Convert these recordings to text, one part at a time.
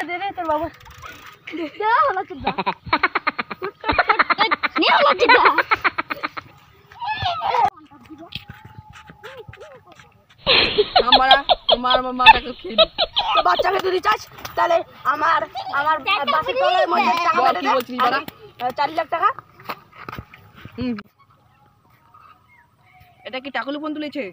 দে রে তোর বাবা দে হলো চুদা নি হলো চুদা আমরা তোমার মামাটাকে খেলি তো বাচ্চাকে যদি চাস তাহলে আমার বাসের তলায় মধ্যে টাকা বল, মেরে কি দে বলছিস বাড়া? 4 লাখ টাকা এটা কি টাকলু ফোন তুলেছে?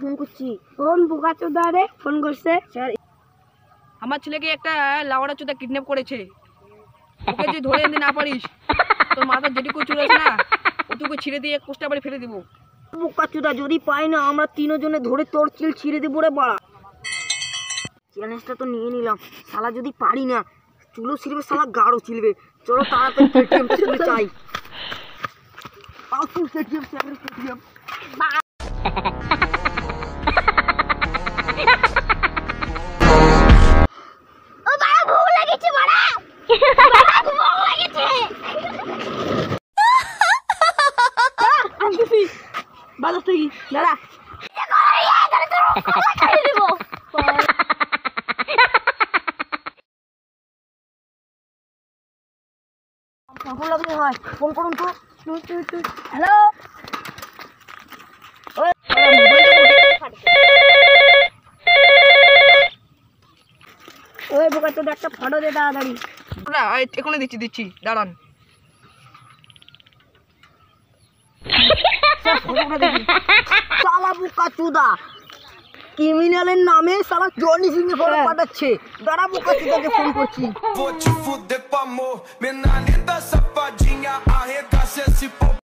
ফোন করছি কোন বুকাচোদা রে ফোন করছে স্যার আমার ছেলেকে একটা লাউড়া চোদা কিডন্যাপ করেছে। ওকে যদি ধরে এনে না পারিস তোর মাথা যেটুকু চুল আছে না ওটুকু ছিঁড়ে দিয়ে কোষ্টা বাড়ি ফেলে দিব। বুকাচোদা যদি পাই না আমরা তিনজনে ধরে তোর চিল ছিঁড়ে দেবো রে বাড়া। চ্যালেঞ্জটা তো নিয়ে নিলাম, শালা যদি পারি না চুলো ছিঁড়বে, শালা গাঢ় ছিলবে। চলো তাড়াতাড়ি কেটিএম চাই। পাওয়ারফুল কেটিএম কেটিএম বাজার থেকে দাঁড়া ফোন করুন তো। হ্যালো ওই বোকা তোর একটা ফটো দে তাড়াতাড়ি। এখনই দিচ্ছি দাঁড়ান। শালা বুকাচোদা ক্রিমিনালের নামে শালা জনি সিং এর ফটো পাঠাচ্ছে। দাঁড়া বুকাচোদাকে ফোন করছি। Vou te fuder com amor, menina linda, safadinha, arregaça esse pau.